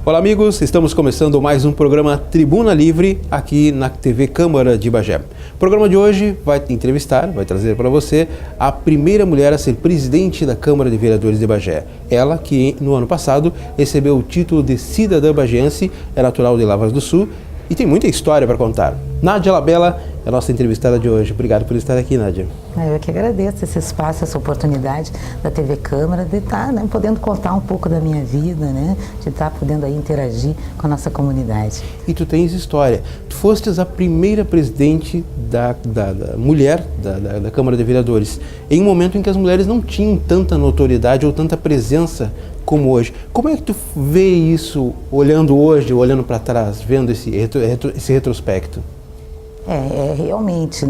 Olá amigos, estamos começando mais um programa Tribuna Livre aqui na TV Câmara de Bagé. O programa de hoje vai trazer para você a primeira mulher a ser presidente da Câmara de Vereadores de Bagé. Ela que no ano passado recebeu o título de cidadã bagiense, é natural de Lavras do Sul e tem muita história para contar. Nádia Labella é a nossa entrevistada de hoje. Obrigado por estar aqui, Nádia. Eu que agradeço esse espaço, essa oportunidade da TV Câmara de estar podendo contar um pouco da minha vida, de estar podendo aí interagir com a nossa comunidade. E tu tens história. Tu fostes a primeira presidente da mulher da Câmara de Vereadores, em um momento em que as mulheres não tinham tanta notoriedade ou tanta presença como hoje. Como é que tu vê isso olhando hoje, olhando para trás, vendo esse retrospecto? Realmente,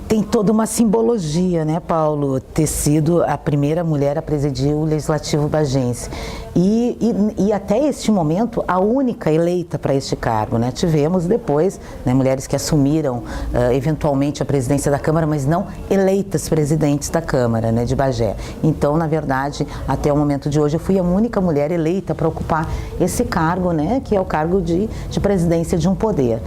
tem toda uma simbologia, Paulo, ter sido a primeira mulher a presidir o Legislativo bagense. E até este momento, a única eleita para este cargo, Tivemos depois, mulheres que assumiram eventualmente a presidência da Câmara, mas não eleitas presidentes da Câmara, de Bagé. Então, na verdade, até o momento de hoje, eu fui a única mulher eleita para ocupar esse cargo, que é o cargo de presidência de um poder.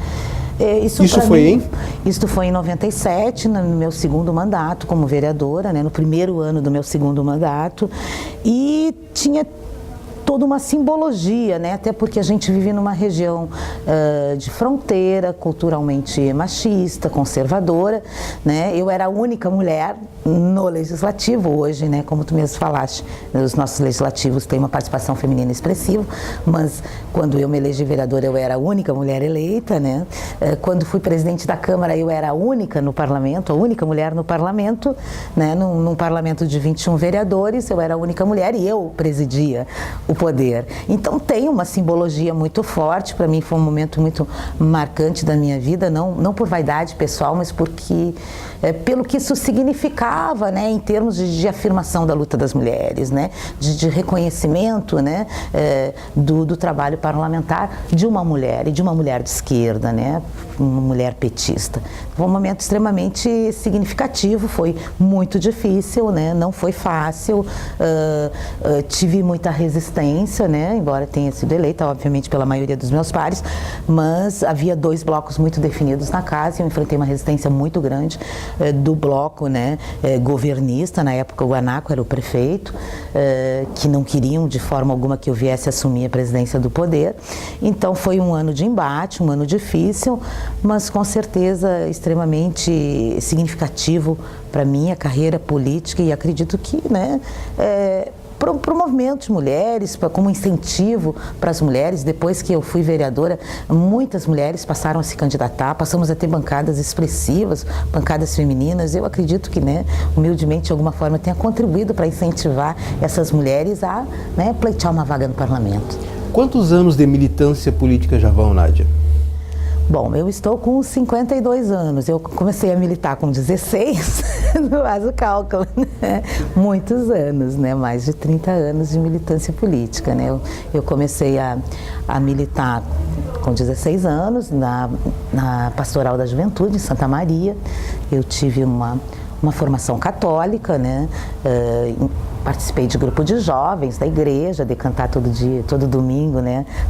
Isso foi em 97, no meu segundo mandato como vereadora, no primeiro ano do meu segundo mandato, e tinha toda uma simbologia, até porque a gente vive numa região de fronteira, culturalmente machista, conservadora, Eu era a única mulher no legislativo hoje, como tu mesmo falaste, os nossos legislativos têm uma participação feminina expressiva, mas quando eu me elegi vereadora eu era a única mulher eleita, Quando fui presidente da Câmara eu era a única no parlamento, a única mulher no parlamento, num parlamento de 21 vereadores, eu era a única mulher e eu presidia o poder. Então tem uma simbologia muito forte, para mim foi um momento muito marcante da minha vida, não por vaidade pessoal, mas porque pelo que isso significava, em termos de afirmação da luta das mulheres, de reconhecimento, do trabalho parlamentar de uma mulher e de uma mulher de esquerda, uma mulher petista. Foi um momento extremamente significativo, foi muito difícil, não foi fácil, tive muita resistência, embora tenha sido eleita, obviamente, pela maioria dos meus pares, mas havia dois blocos muito definidos na casa e eu enfrentei uma resistência muito grande do bloco, governista, na época o Guanaco era o prefeito, que não queriam de forma alguma que eu viesse assumir a presidência do poder. Então foi um ano de embate, um ano difícil, mas com certeza extremamente significativo para minha carreira política e acredito que, para o movimento de mulheres, como incentivo para as mulheres. Depois que eu fui vereadora, muitas mulheres passaram a se candidatar, passamos a ter bancadas expressivas, bancadas femininas. Eu acredito que, humildemente, de alguma forma, tenha contribuído para incentivar essas mulheres a pleitear uma vaga no parlamento. Quantos anos de militância política já vão, Nádia? Bom, eu estou com 52 anos, eu comecei a militar com 16, não faz o cálculo, Muitos anos, mais de 30 anos de militância política, Eu comecei a militar com 16 anos na Pastoral da Juventude, em Santa Maria. Eu tive uma formação católica, participei de grupo de jovens da igreja, de cantar todo domingo,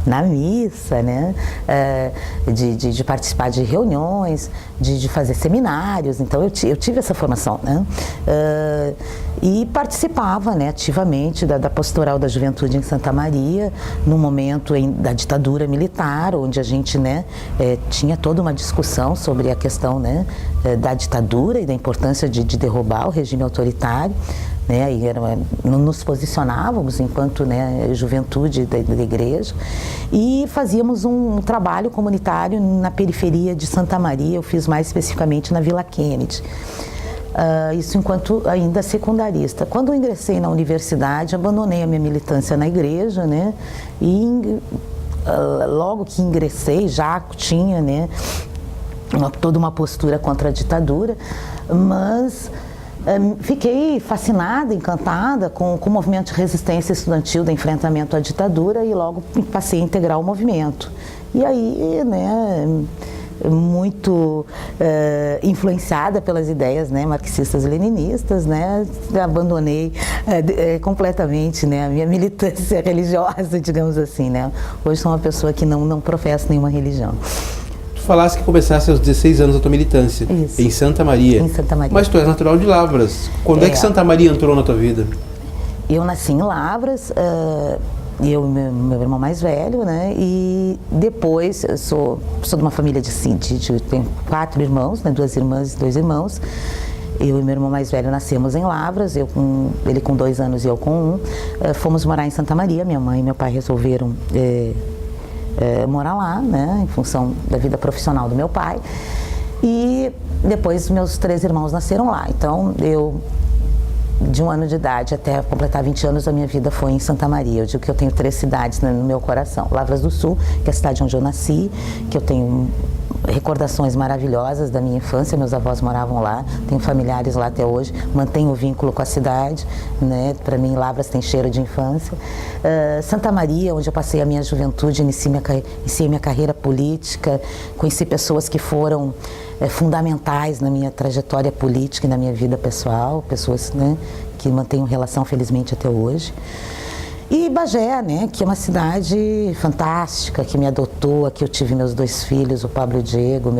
na missa, de participar de reuniões, de fazer seminários. Então eu tive essa formação, e participava, ativamente da Pastoral da Juventude em Santa Maria, no momento da ditadura militar, onde a gente, tinha toda uma discussão sobre a questão, da ditadura e da importância de derrubar o regime autoritário. E nos posicionávamos enquanto juventude da igreja e fazíamos um trabalho comunitário na periferia de Santa Maria. Eu fiz mais especificamente na Vila Kennedy. Isso enquanto ainda secundarista. Quando eu ingressei na universidade, abandonei a minha militância na igreja, e logo que ingressei já tinha toda uma postura contra a ditadura, mas fiquei fascinada, encantada com o movimento de resistência estudantil do enfrentamento à ditadura e logo passei a integrar o movimento. E aí, muito influenciada pelas ideias, né, marxistas e leninistas, né, abandonei completamente, né, a minha militância religiosa, digamos assim, né. Hoje sou uma pessoa que não professa nenhuma religião. Tu falaste que começaste aos 16 anos a tua militância. Isso. Em Santa Maria. Em Santa Maria. Mas tu és natural de Lavras. Quando é que Santa Maria entrou na tua vida? Eu nasci em Lavras, eu e meu irmão mais velho, né? E depois, eu sou de uma família tenho 4 irmãos, né? 2 irmãs e 2 irmãos. Eu e meu irmão mais velho nascemos em Lavras, ele com 2 anos e eu com 1. Fomos morar em Santa Maria, minha mãe e meu pai resolveram morar lá, né? Em função da vida profissional do meu pai. E depois meus 3 irmãos nasceram lá. Então, de 1 ano de idade até completar 20 anos, a minha vida foi em Santa Maria. Eu digo que eu tenho 3 cidades no meu coração. Lavras do Sul, que é a cidade onde eu nasci, que eu tenho recordações maravilhosas da minha infância, meus avós moravam lá, tenho familiares lá até hoje, mantenho o vínculo com a cidade, né? Para mim, Lavras tem cheiro de infância. Santa Maria, onde eu passei a minha juventude, iniciei minha carreira política, conheci pessoas que foram fundamentais na minha trajetória política e na minha vida pessoal, pessoas, né, que mantenho relação felizmente até hoje. E Bagé, né, que é uma cidade fantástica, que me adotou, aqui eu tive meus 2 filhos, o Pablo e o Diego,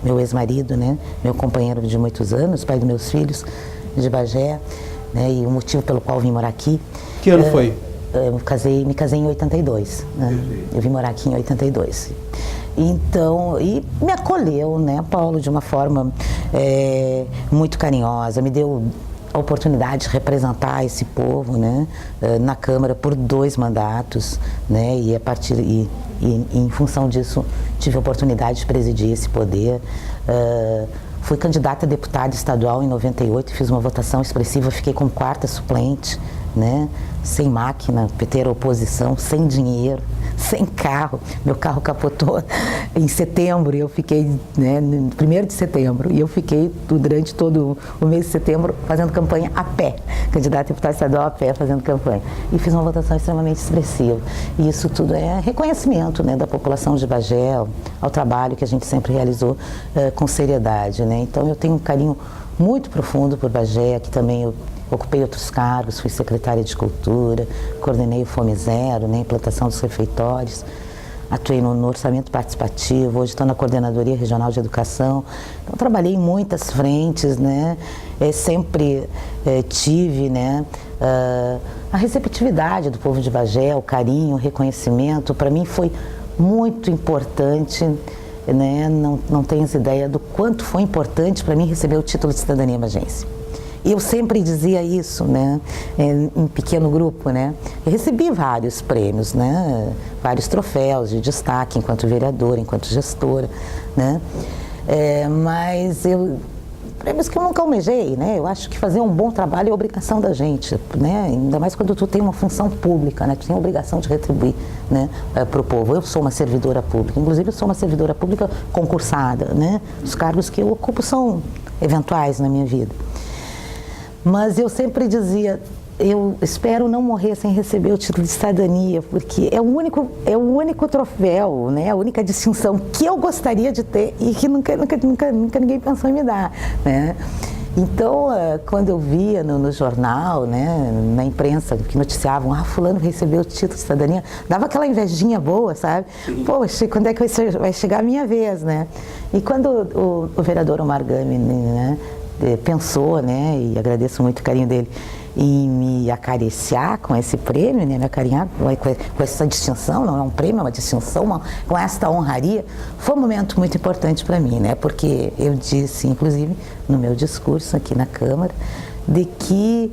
meu ex-marido, né, meu companheiro de muitos anos, pai dos meus filhos, de Bagé, né, e o motivo pelo qual vim morar aqui. Que ano foi? Eu me casei em 82, né? Eu vim morar aqui em 82. Então, e me acolheu, né, Paulo, de uma forma muito carinhosa, me deu a oportunidade de representar esse povo, né, na Câmara por 2 mandatos, né, e em função disso tive a oportunidade de presidir esse poder. Fui candidata a deputada estadual em 98, fiz uma votação expressiva, fiquei como 4ª suplente, né, sem máquina, PT era oposição, sem dinheiro, sem carro. Meu carro capotou em setembro e eu fiquei, né, no 1º de setembro, e eu fiquei durante todo o mês de setembro fazendo campanha a pé, candidata a deputada estadual a pé, fazendo campanha. E fiz uma votação extremamente expressiva. E isso tudo é reconhecimento, né, da população de Bagé, ao trabalho que a gente sempre realizou com seriedade, né. Então eu tenho um carinho muito profundo por Bagé, que também eu ocupei outros cargos, fui secretária de Cultura, coordenei o Fome Zero, né, implantação dos refeitórios, atuei no orçamento participativo, hoje estou na Coordenadoria Regional de Educação. Então, trabalhei em muitas frentes, né, sempre tive, né, a receptividade do povo de Bagé, o carinho, o reconhecimento, para mim foi muito importante, né, não tens ideia do quanto foi importante para mim receber o título de cidadania bagense. E eu sempre dizia isso, né, em pequeno grupo, né. Eu recebi vários prêmios, né, vários troféus de destaque enquanto vereadora, enquanto gestora, né, mas prêmios que eu nunca almejei, né. Eu acho que fazer um bom trabalho é obrigação da gente, né, ainda mais quando tu tem uma função pública, né, tu tem a obrigação de retribuir, né, para o povo. Eu sou uma servidora pública, inclusive eu sou uma servidora pública concursada, né. Os cargos que eu ocupo são eventuais na minha vida. Mas eu sempre dizia, eu espero não morrer sem receber o título de cidadania, porque é o único troféu, né, a única distinção que eu gostaria de ter e que nunca ninguém pensou em me dar, né. Então, quando eu via no jornal, né, na imprensa, que noticiavam, fulano recebeu o título de cidadania, dava aquela invejinha boa, sabe? Poxa, quando é que vai chegar a minha vez, né? E quando o vereador Omar Gami, né, pensou, né, e agradeço muito o carinho dele, em me acariciar com esse prêmio, né, me acarinhar com essa distinção, não é um prêmio, é uma distinção, com esta honraria, foi um momento muito importante para mim, né, porque eu disse, inclusive, no meu discurso aqui na Câmara, de que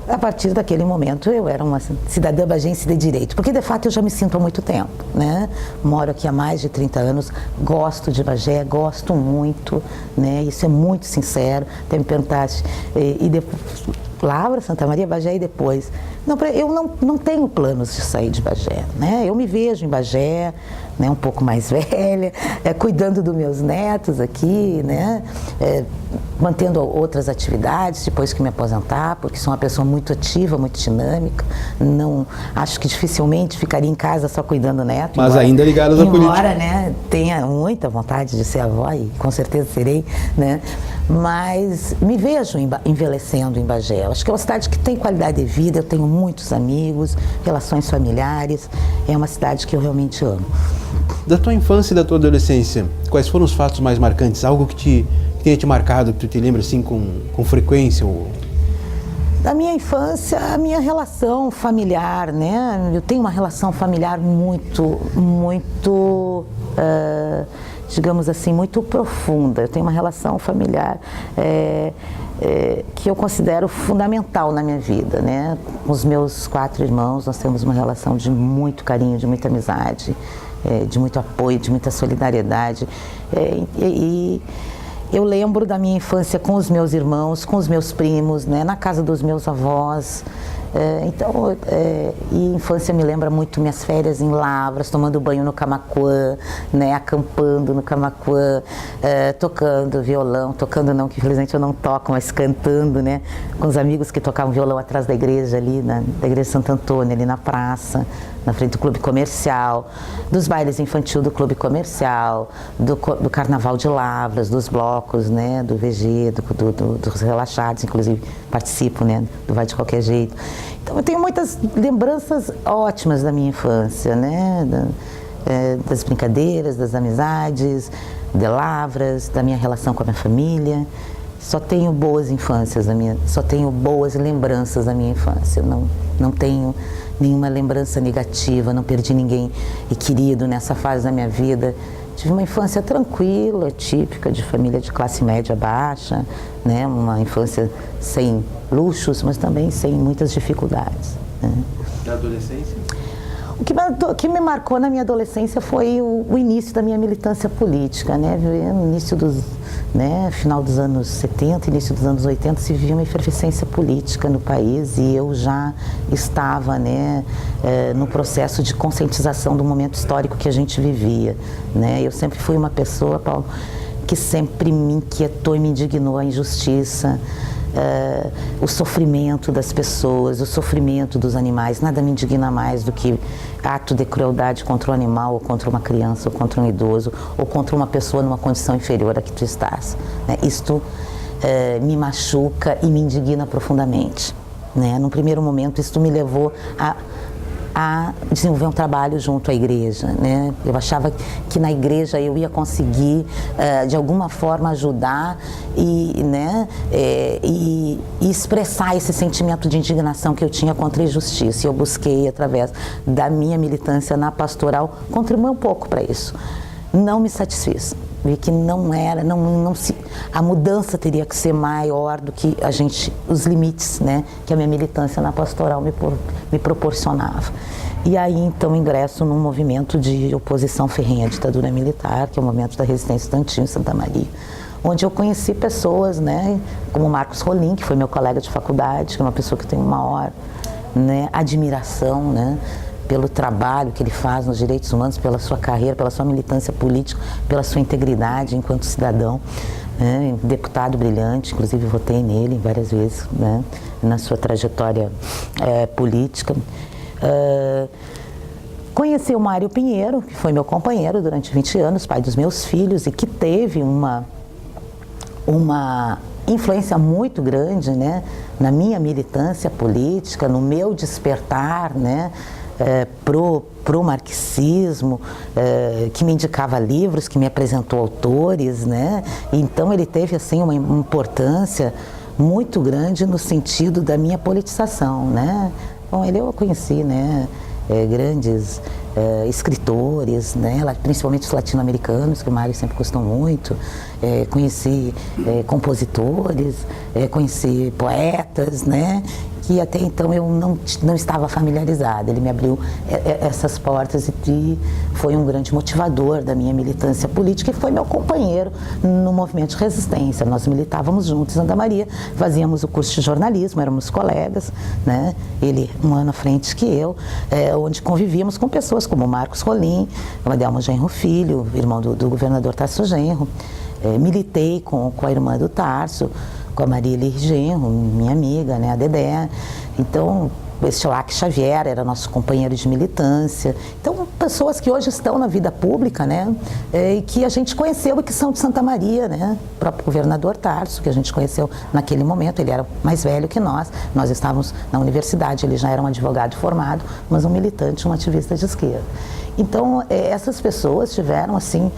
a partir daquele momento eu era uma cidadã bagense de direito, porque de fato eu já me sinto há muito tempo, né? Moro aqui há mais de 30 anos, gosto de Bagé, gosto muito, né? Isso é muito sincero. Até me perguntaste, e depois, Lavras, Santa Maria, Bagé e depois. Não, eu não tenho planos de sair de Bagé, né? Eu me vejo em Bagé, né, um pouco mais velha, cuidando dos meus netos aqui, né, mantendo outras atividades depois que me aposentar, porque sou uma pessoa muito ativa, muito dinâmica, não, acho que dificilmente ficaria em casa só cuidando do neto. Mas embora, ainda ligadas à política. Embora, né, tenha muita vontade de ser avó, e com certeza serei, né, mas me vejo envelhecendo em Bagé. Acho que é uma cidade que tem qualidade de vida, eu tenho muitos amigos, relações familiares, é uma cidade que eu realmente amo. Da tua infância e da tua adolescência, quais foram os fatos mais marcantes? Algo que tenha te marcado, que tu te lembra assim com frequência? Ou... Da minha infância, a minha relação familiar, né? Eu tenho uma relação familiar muito, digamos assim, muito profunda. Eu tenho uma relação familiar que eu considero fundamental na minha vida, né? Com os meus 4 irmãos, nós temos uma relação de muito carinho, de muita amizade, de muito apoio, de muita solidariedade. E eu lembro da minha infância com os meus irmãos, com os meus primos, né? Na casa dos meus avós. E infância me lembra muito minhas férias em Lavras, tomando banho no Camaquã, né, acampando no Camaquã, tocando violão, tocando não, que infelizmente eu não toco, mas cantando, né, com os amigos que tocavam violão atrás da igreja ali, da igreja Santo Antônio, ali na praça, na frente do Clube Comercial, dos bailes infantil do Clube Comercial, do Carnaval de Lavras, dos blocos, né, do VG, dos relaxados, inclusive participo, né, do Vai de Qualquer Jeito. Então eu tenho muitas lembranças ótimas da minha infância, né, das brincadeiras, das amizades, de Lavras, da minha relação com a minha família. Só tenho boas infâncias, só tenho boas lembranças da minha infância. Não tenho nenhuma lembrança negativa, não perdi ninguém querido nessa fase da minha vida. Tive uma infância tranquila, típica de família de classe média baixa, né? Uma infância sem luxos, mas também sem muitas dificuldades. Né? Na adolescência? O que me marcou na minha adolescência foi o início da minha militância política, né? No início final dos anos 70, início dos anos 80, se vivia uma efervescência política no país e eu já estava, né, no processo de conscientização do momento histórico que a gente vivia, né? Eu sempre fui uma pessoa, Paulo, que sempre me inquietou e me indignou a injustiça, o sofrimento das pessoas, o sofrimento dos animais. Nada me indigna mais do que ato de crueldade contra um animal, ou contra uma criança, ou contra um idoso, ou contra uma pessoa numa condição inferior a que tu estás. Né? Isto me machuca e me indigna profundamente. Né? Num primeiro momento, isto me levou a desenvolver um trabalho junto à igreja, né? Eu achava que na igreja eu ia conseguir, de alguma forma, ajudar e expressar esse sentimento de indignação que eu tinha contra a injustiça. E eu busquei, através da minha militância na pastoral, contribuir um pouco para isso. Não me satisfiz. Vi que a mudança teria que ser maior do que os limites, né, que a minha militância na pastoral me proporcionava. E aí, então, ingresso num movimento de oposição ferrenha à ditadura militar, que é o movimento da resistência estudantil em Santa Maria, onde eu conheci pessoas, né, como Marcos Rolim, que foi meu colega de faculdade, que é uma pessoa que eu tenho maior, né, admiração, né, pelo trabalho que ele faz nos direitos humanos, pela sua carreira, pela sua militância política, pela sua integridade enquanto cidadão, né? Deputado brilhante, inclusive votei nele várias vezes, né? Na sua trajetória política. Conheci o Mário Pinheiro, que foi meu companheiro durante 20 anos, pai dos meus filhos, e que teve uma influência muito grande, né? Na minha militância política, no meu despertar, né? Pro marxismo, que me indicava livros, que me apresentou autores, né? Então ele teve assim uma importância muito grande no sentido da minha politização, né? Bom, ele eu conheci, né? Grandes escritores, né? Principalmente os latino-americanos, que o Mário sempre gostou muito. Conheci compositores, conheci poetas, né? que até então eu não estava familiarizada. Ele me abriu essas portas e foi um grande motivador da minha militância política e foi meu companheiro no movimento de resistência. Nós militávamos juntos em Santa Maria, fazíamos o curso de jornalismo, éramos colegas, né? Ele um ano à frente que eu, onde convivíamos com pessoas como Marcos Rolim, o Adelmo Genro Filho, irmão do governador Tarso Genro. Militei com a irmã do Tarso, com a Marília Genro, minha amiga, né, a Dedé. Então, o Estilac Xavier era nosso companheiro de militância. Então, pessoas que hoje estão na vida pública, né, e que a gente conheceu e que são de Santa Maria, né, o próprio governador Tarso, que a gente conheceu naquele momento, ele era mais velho que nós estávamos na universidade, ele já era um advogado formado, mas um militante, um ativista de esquerda. Então, essas pessoas tiveram, assim,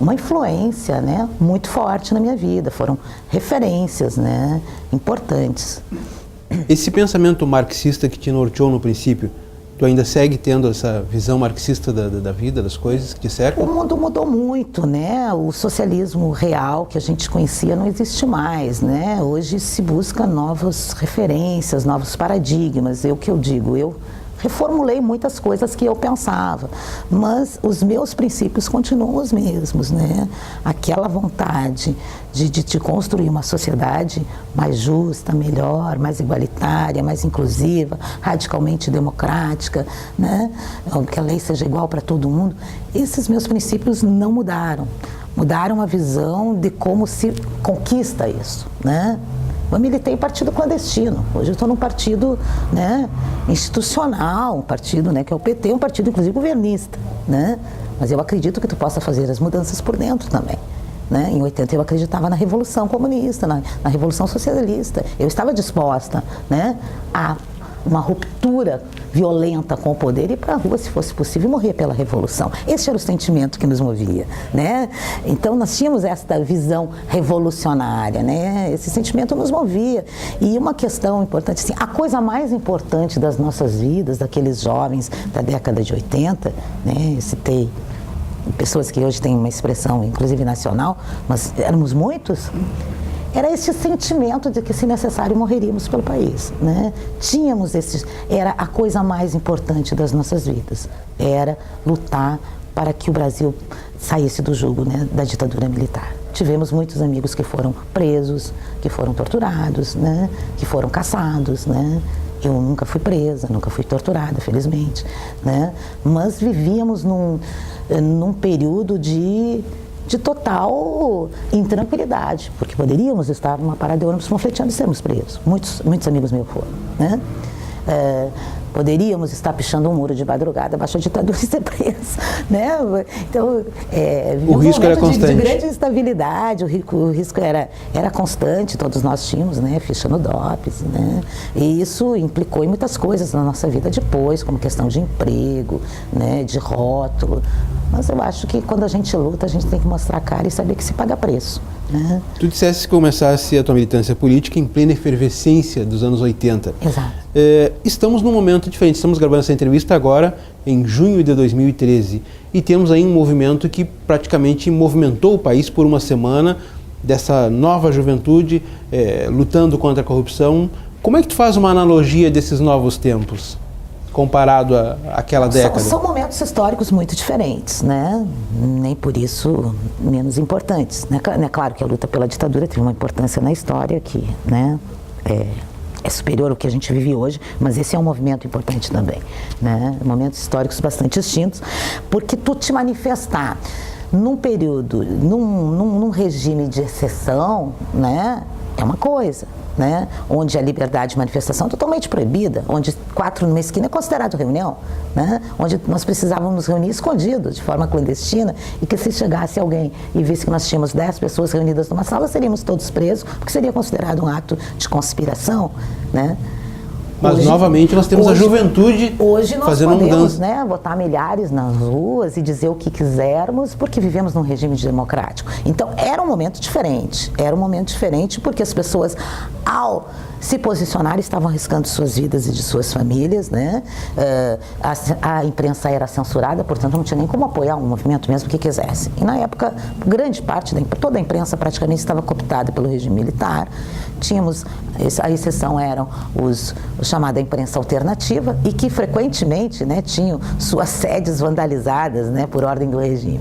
uma influência, né, muito forte na minha vida, foram referências, né, importantes. Esse pensamento marxista que te norteou no princípio, tu ainda segue tendo essa visão marxista da vida, das coisas que te cercam? O mundo mudou muito, né? O socialismo real que a gente conhecia não existe mais, né? Hoje se busca novas referências, novos paradigmas. O que eu digo, eu reformulei muitas coisas que eu pensava, mas os meus princípios continuam os mesmos, né? Aquela vontade de construir uma sociedade mais justa, melhor, mais igualitária, mais inclusiva, radicalmente democrática, né? Que a lei seja igual para todo mundo. Esses meus princípios não mudaram. Mudaram a visão de como se conquista isso, né? Eu militei em partido clandestino. Hoje eu estou num partido, né, institucional, um partido, né, que é o PT, um partido inclusive governista, né? Mas eu acredito que tu possa fazer as mudanças por dentro também. Né? Em 80 eu acreditava na Revolução Comunista, na Revolução Socialista. Eu estava disposta, né, a uma ruptura violenta com o poder e ir para a rua, se fosse possível, morrer pela revolução. Esse era o sentimento que nos movia, né? Então nós tínhamos esta visão revolucionária, né? Esse sentimento nos movia. E uma questão importante, assim, a coisa mais importante das nossas vidas, daqueles jovens da década de 80, né? Eu citei pessoas que hoje têm uma expressão, inclusive nacional, mas éramos muitos. Era esse sentimento de que, se necessário, morreríamos pelo país, né? Tínhamos era a coisa mais importante das nossas vidas, era lutar para que o Brasil saísse do jugo, né, da ditadura militar. Tivemos muitos amigos que foram presos, que foram torturados, né, que foram caçados, né? Eu nunca fui presa, nunca fui torturada, felizmente, né? Mas vivíamos num período de total intranquilidade, porque poderíamos estar numa parada de ônibus panfleteando e sermos presos. Muitos amigos meus foram, né? Poderíamos estar pichando um muro de madrugada abaixo da ditadura e ser preso, né? Então, o risco era constante. De grande instabilidade, o risco era constante, todos nós tínhamos, né? Ficha no DOPS, né? E isso implicou em muitas coisas na nossa vida depois, como questão de emprego, né? De rótulo. Mas eu acho que quando a gente luta, a gente tem que mostrar a cara e saber que se paga preço, né? Tu disseste que começasse a tua militância política em plena efervescência dos anos 80. Exato. Estamos num momento diferente, estamos gravando essa entrevista agora, em junho de 2013, e temos aí um movimento que praticamente movimentou o país por uma semana, dessa nova juventude lutando contra a corrupção. Como é que tu faz uma analogia desses novos tempos, comparado àquela década? São momentos históricos muito diferentes, né? Nem por isso menos importantes, né? É claro que a luta pela ditadura teve uma importância na história que, né, é superior ao que a gente vive hoje, mas esse é um movimento importante também, né? Momentos históricos bastante distintos, porque tu te manifestar num período, num regime de exceção, né, é uma coisa, né? Onde a liberdade de manifestação é totalmente proibida, onde 4 numa esquina é considerado reunião, né? Onde nós precisávamos nos reunir escondidos, de forma clandestina, e que se chegasse alguém e visse que nós tínhamos 10 pessoas reunidas numa sala, seríamos todos presos, porque seria considerado um ato de conspiração, né? Mas hoje, novamente nós temos a juventude hoje nós fazendo podemos, mudança, né, botar milhares nas ruas e dizer o que quisermos, porque vivemos num regime democrático. Então era um momento diferente porque as pessoas, ao se posicionaram, estavam arriscando suas vidas e de suas famílias, né? A imprensa era censurada, portanto não tinha nem como apoiar um movimento mesmo que quisesse. E na época, grande parte, toda a imprensa praticamente estava cooptada pelo regime militar. Tínhamos, a exceção eram a chamada imprensa alternativa e que frequentemente, né, tinham suas sedes vandalizadas, né, por ordem do regime.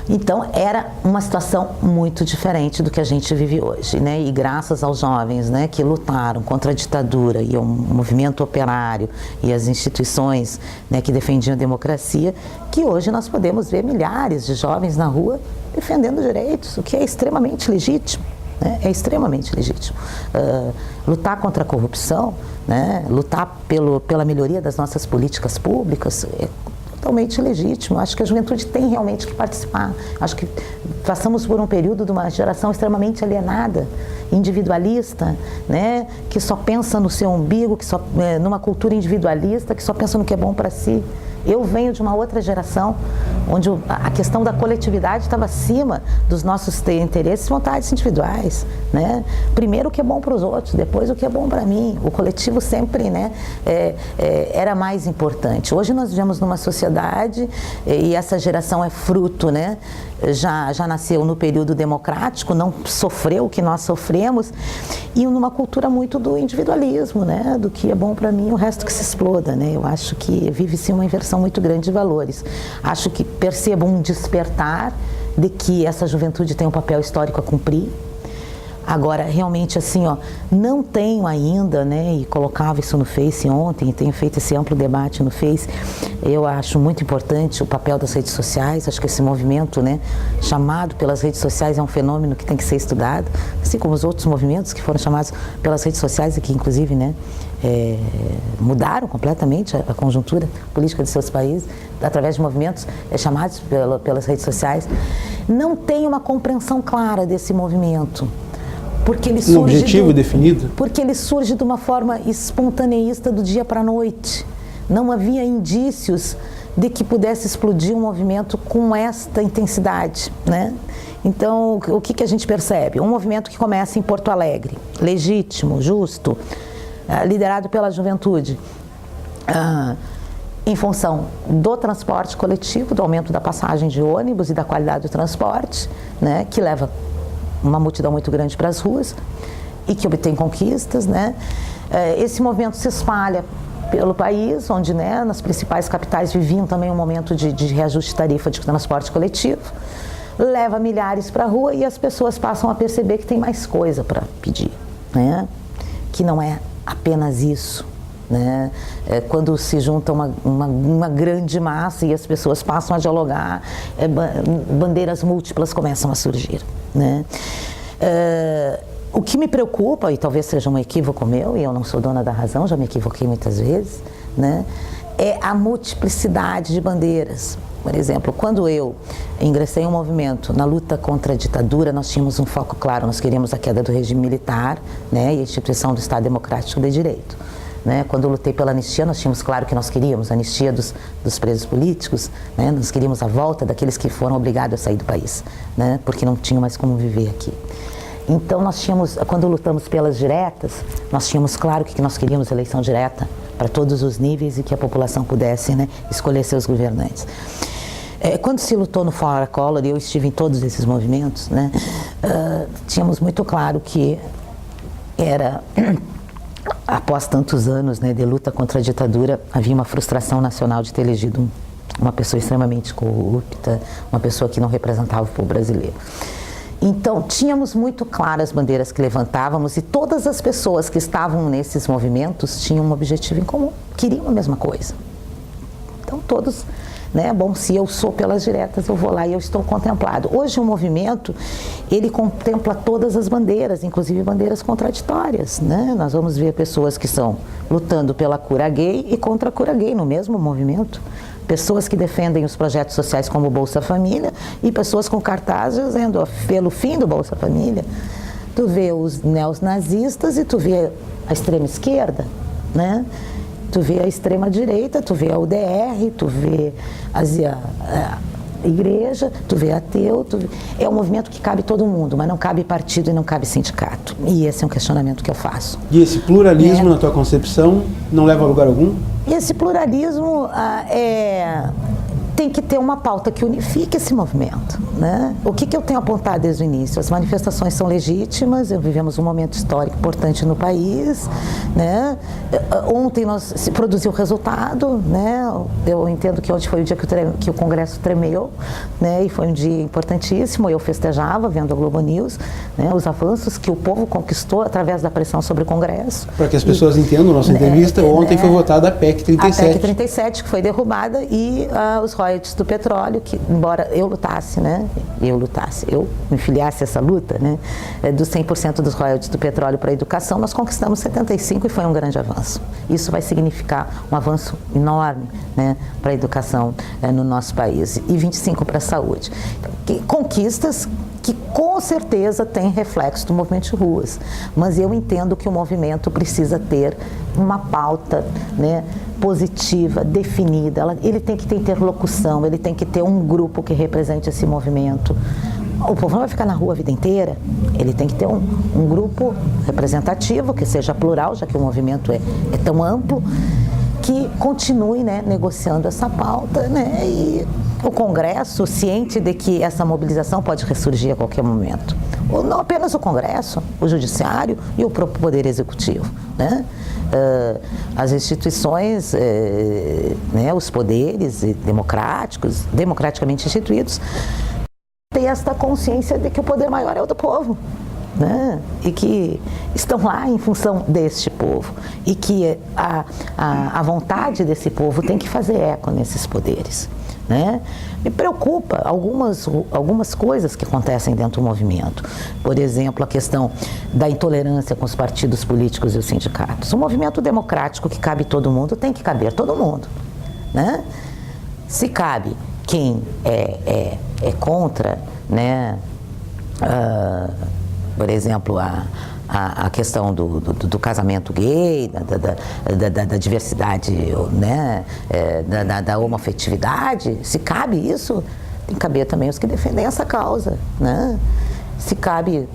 Então, era uma situação muito diferente do que a gente vive hoje, né? E graças aos jovens, né, que lutaram contra a ditadura e o movimento operário e as instituições, né, que defendiam a democracia, que hoje nós podemos ver milhares de jovens na rua defendendo direitos, o que é extremamente legítimo. Né? É extremamente legítimo. Lutar contra a corrupção, né? Lutar pela melhoria das nossas políticas públicas é totalmente legítimo. Acho que a juventude tem realmente que participar. Acho que passamos por um período de uma geração extremamente alienada, individualista, né? Que só pensa no seu umbigo, numa cultura individualista, que só pensa no que é bom para si. Eu venho de uma outra geração, onde a questão da coletividade estava acima dos nossos interesses e vontades individuais, né? Primeiro o que é bom para os outros, depois o que é bom para mim. O coletivo sempre, né, era mais importante. Hoje nós vivemos numa sociedade, e essa geração é fruto, né, já nasceu no período democrático, não sofreu o que nós sofremos, e numa cultura muito do individualismo, né, do que é bom para mim, o resto que se exploda, né? Eu acho que vive-se uma inversão muito grande de valores. Acho que percebo um despertar de que essa juventude tem um papel histórico a cumprir. Agora, realmente, assim, ó, não tenho ainda, né, e colocava isso no Face ontem, tenho feito esse amplo debate no Face, eu acho muito importante o papel das redes sociais. Acho que esse movimento, né, chamado pelas redes sociais é um fenômeno que tem que ser estudado, assim como os outros movimentos que foram chamados pelas redes sociais e que, inclusive, né, mudaram completamente a conjuntura política de seus países, através de movimentos chamados pelas redes sociais. Não tem uma compreensão clara desse movimento. Porque ele surge objetivo definido? Porque ele surge de uma forma espontaneísta do dia para a noite. Não havia indícios de que pudesse explodir um movimento com esta intensidade, né? Então, o que a gente percebe? Um movimento que começa em Porto Alegre, legítimo, justo, liderado pela juventude, em função do transporte coletivo, do aumento da passagem de ônibus e da qualidade do transporte, né, que leva uma multidão muito grande para as ruas e que obtém conquistas, né? Esse movimento se espalha pelo país, onde, né, nas principais capitais viviam também um momento de reajuste de tarifa de transporte coletivo, leva milhares para a rua e as pessoas passam a perceber que tem mais coisa para pedir, né? Que não é apenas isso, né? Quando se junta uma grande massa e as pessoas passam a dialogar, bandeiras múltiplas começam a surgir, né? O que me preocupa, e talvez seja um equívoco meu, e eu não sou dona da razão, já me equivoquei muitas vezes, né, é a multiplicidade de bandeiras. Por exemplo, quando eu ingressei em um movimento na luta contra a ditadura, nós tínhamos um foco claro, nós queríamos a queda do regime militar, né, e a instituição do Estado Democrático de Direito. Né? Quando eu lutei pela anistia, nós tínhamos claro que nós queríamos a anistia dos presos políticos, né? Nós queríamos a volta daqueles que foram obrigados a sair do país, né? Porque não tinham mais como viver aqui. Então nós tínhamos, quando lutamos pelas diretas, nós tínhamos claro que nós queríamos eleição direta para todos os níveis e que a população pudesse, né, escolher seus governantes. Quando se lutou no Fora Collor, e eu estive em todos esses movimentos, né, tínhamos muito claro que era... Após tantos anos, né, de luta contra a ditadura, havia uma frustração nacional de ter elegido uma pessoa extremamente corrupta, uma pessoa que não representava o povo brasileiro. Então, tínhamos muito claras as bandeiras que levantávamos e todas as pessoas que estavam nesses movimentos tinham um objetivo em comum, queriam a mesma coisa. Então, todos... Né? Bom, se eu sou pelas diretas, eu vou lá e eu estou contemplado. Hoje o movimento, ele contempla todas as bandeiras, inclusive bandeiras contraditórias, né? Nós vamos ver pessoas que estão lutando pela cura gay e contra a cura gay no mesmo movimento. Pessoas que defendem os projetos sociais como o Bolsa Família e pessoas com cartazes dizendo pelo fim do Bolsa Família. Tu vê os neonazistas e tu vê a extrema esquerda, né? Tu vê a extrema-direita, tu vê a UDR, tu vê igreja, tu vê ateu, é um movimento que cabe todo mundo, mas não cabe partido e não cabe sindicato. E esse é um questionamento que eu faço. E esse pluralismo, na tua concepção, não leva a lugar algum? Esse pluralismo tem que ter uma pauta que unifique esse movimento, né? O que eu tenho apontado desde o início? As manifestações são legítimas, vivemos um momento histórico importante no país, né? Ontem se produziu o resultado, né? Eu entendo que ontem foi o dia que o Congresso tremeu, né? E foi um dia importantíssimo, eu festejava vendo a Globo News, né? Os avanços que o povo conquistou através da pressão sobre o Congresso. Para que as pessoas entendam nossa entrevista, ontem foi votada a PEC 37. A PEC 37, que foi derrubada, e os royalties do petróleo, que embora eu lutasse, né? Eu me filiasse a essa luta, né? Dos 100% dos royalties do petróleo para a educação, nós conquistamos 75% e foi um grande avanço. Isso vai significar um avanço enorme, né, para a educação no nosso país, e 25% para a saúde. Conquistas que com certeza têm reflexo do movimento de ruas, mas eu entendo que o movimento precisa ter uma pauta, né, positiva, definida, ele tem que ter interlocução, ele tem que ter um grupo que represente esse movimento. O povo não vai ficar na rua a vida inteira, ele tem que ter um grupo representativo, que seja plural, já que o movimento é tão amplo, que continue, né, negociando essa pauta, né, e o Congresso, ciente de que essa mobilização pode ressurgir a qualquer momento. Ou não apenas o Congresso, o Judiciário e o próprio Poder Executivo, né? As instituições, né, os poderes democraticamente instituídos, têm esta consciência de que o poder maior é o do povo, né? E que estão lá em função deste povo, e que a vontade desse povo tem que fazer eco nesses poderes, né? Me preocupa algumas coisas que acontecem dentro do movimento. Por exemplo, a questão da intolerância com os partidos políticos e os sindicatos. Um movimento democrático que cabe todo mundo tem que caber todo mundo, né? Se cabe quem é contra, né, por exemplo, a questão do casamento gay, da diversidade, né, da homoafetividade, se cabe isso, tem que caber também os que defendem essa causa, né? Se cabe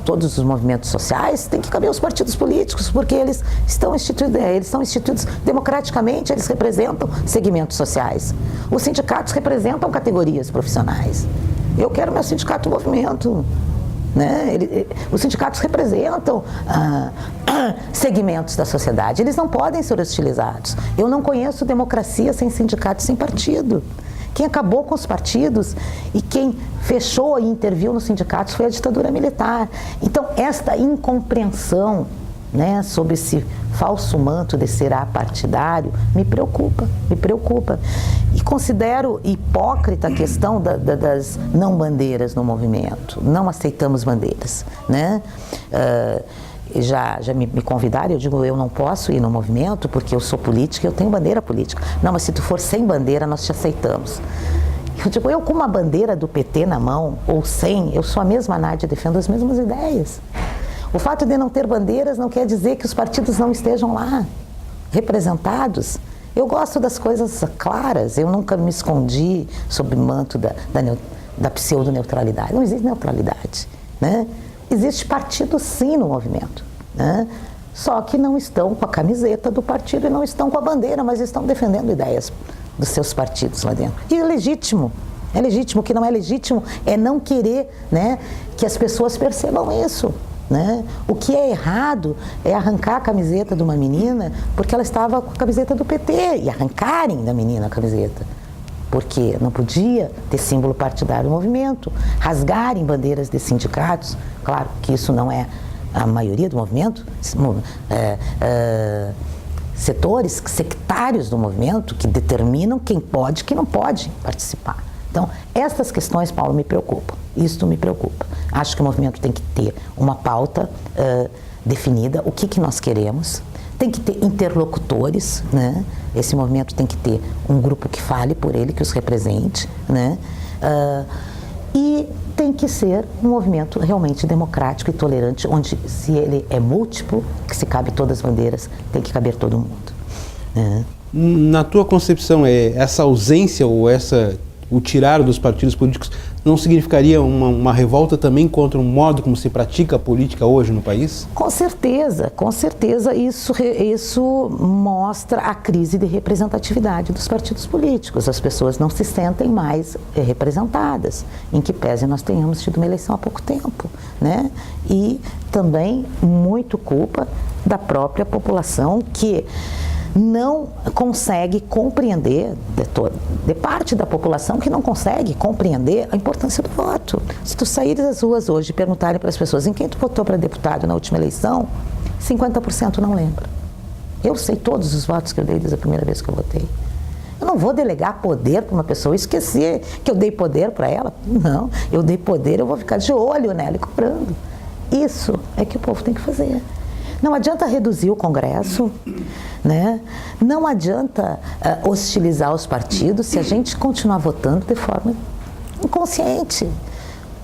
todos os movimentos sociais, tem que caber os partidos políticos, porque eles são instituídos democraticamente, eles representam segmentos sociais. Os sindicatos representam categorias profissionais. Eu quero meu sindicato do movimento, né? Os sindicatos representam segmentos da sociedade, eles não podem ser hostilizados. Eu não conheço democracia sem sindicato, sem partido. Quem acabou com os partidos e quem fechou e interviu nos sindicatos foi a ditadura militar. Então, esta incompreensão, né, sob esse falso manto de ser apartidário, me preocupa. E considero hipócrita a questão das não bandeiras no movimento. Não aceitamos bandeiras, né? Já me convidaram, eu digo, eu não posso ir no movimento porque eu sou política, eu tenho bandeira política. Não, mas se tu for sem bandeira, nós te aceitamos. Eu digo, eu com uma bandeira do PT na mão, ou sem, eu sou a mesma Nádia, defendo as mesmas ideias. O fato de não ter bandeiras não quer dizer que os partidos não estejam lá, representados. Eu gosto das coisas claras, eu nunca me escondi sob o manto da pseudo-neutralidade. Não existe neutralidade, né? Existe partido sim no movimento, né? Só que não estão com a camiseta do partido e não estão com a bandeira, mas estão defendendo ideias dos seus partidos lá dentro. E é legítimo. O que não é legítimo é não querer, né, que as pessoas percebam isso, né? O que é errado é arrancar a camiseta de uma menina porque ela estava com a camiseta do PT e arrancarem da menina a camiseta. Porque não podia ter símbolo partidário no movimento, rasgarem bandeiras de sindicatos. Claro que isso não é a maioria do movimento, setores sectários do movimento que determinam quem pode e quem não pode participar. Então, essas questões, Paulo, me preocupam. Isto me preocupa. Acho que o movimento tem que ter uma pauta definida, o que nós queremos. Tem que ter interlocutores, né? Esse movimento tem que ter um grupo que fale por ele, que os represente, né? E tem que ser um movimento realmente democrático e tolerante, onde, se ele é múltiplo, que se cabe todas as bandeiras, tem que caber todo mundo, né? Na tua concepção, essa ausência ou essa o tirar dos partidos políticos, não significaria uma revolta também contra o modo como se pratica a política hoje no país? Com certeza isso mostra a crise de representatividade dos partidos políticos. As pessoas não se sentem mais representadas, em que pese nós tenhamos tido uma eleição há pouco tempo, né? E também muito culpa da própria população que não consegue compreender, de parte da população que não consegue compreender a importância do voto. Se tu sair das ruas hoje e perguntarem para as pessoas em quem tu votou para deputado na última eleição, 50% não lembra. Eu sei todos os votos que eu dei desde a primeira vez que eu votei. Eu não vou delegar poder para uma pessoa e esquecer que eu dei poder para ela. Não, eu dei poder, eu vou ficar de olho nela e cobrando. Isso é que o povo tem que fazer. Não adianta reduzir o Congresso, né? Não adianta hostilizar os partidos se a gente continuar votando de forma inconsciente.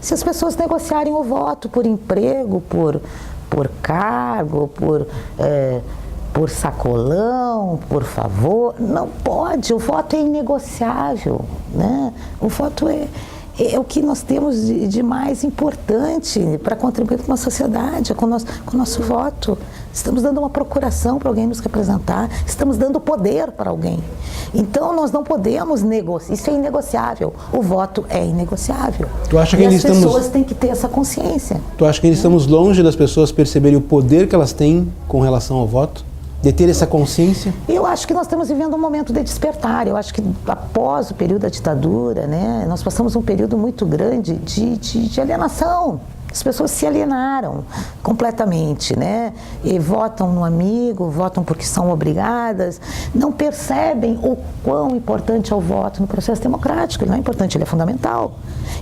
Se as pessoas negociarem o voto por emprego, por cargo, por sacolão, por favor, não pode. O voto é inegociável, né? O voto é o que nós temos de mais importante para contribuir com a sociedade, com o nosso voto. Estamos dando uma procuração para alguém nos representar, estamos dando poder para alguém. Então, nós não podemos negociar, isso é inegociável, o voto é inegociável. Tu acha que as pessoas têm que ter essa consciência. Tu acha que ainda estamos longe das pessoas perceberem o poder que elas têm com relação ao voto? De ter essa consciência? Eu acho que nós estamos vivendo um momento de despertar. Eu acho que após o período da ditadura, né, nós passamos um período muito grande de alienação. As pessoas se alienaram completamente, né? E votam no amigo, votam porque são obrigadas, não percebem o quão importante é o voto no processo democrático. Ele não é importante, ele é fundamental.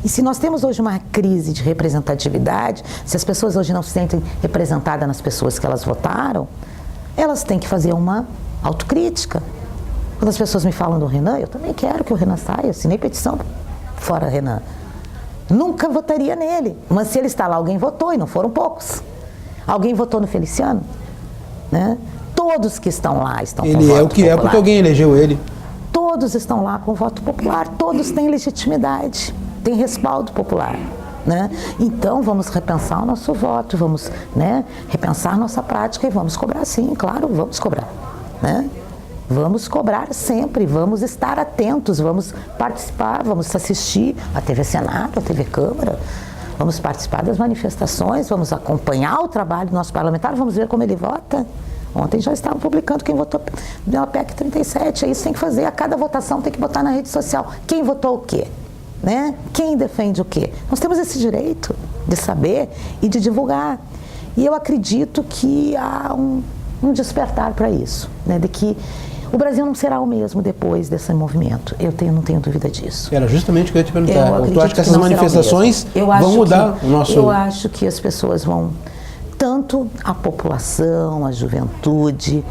E se nós temos hoje uma crise de representatividade, se as pessoas hoje não se sentem representadas nas pessoas que elas votaram, elas têm que fazer uma autocrítica. Quando as pessoas me falam do Renan, eu também quero que o Renan saia, assinei petição fora Renan. Nunca votaria nele, mas se ele está lá, alguém votou e não foram poucos. Alguém votou no Feliciano, né? Todos que estão lá estão com voto popular. Ele é o que é porque alguém elegeu ele. Todos estão lá com voto popular, todos têm legitimidade, têm respaldo popular, né? Então vamos repensar o nosso voto, vamos, né, repensar nossa prática e vamos cobrar sim, claro, vamos cobrar, né? Vamos cobrar sempre, vamos estar atentos, vamos participar, vamos assistir à TV Senado, à TV Câmara, vamos participar das manifestações, vamos acompanhar o trabalho do nosso parlamentar, vamos ver como ele vota. Ontem já estavam publicando quem votou pela PEC 37, é isso que tem que fazer, a cada votação tem que botar na rede social quem votou o quê, né? Quem defende o quê. Nós temos esse direito de saber e de divulgar. E eu acredito que há um despertar para isso, né? De que o Brasil não será o mesmo depois desse movimento. Não tenho dúvida disso. Era justamente o que eu ia te perguntar. Tu acha que essas manifestações vão mudar o nosso... Eu acho que as pessoas vão... Tanto a população, a juventude,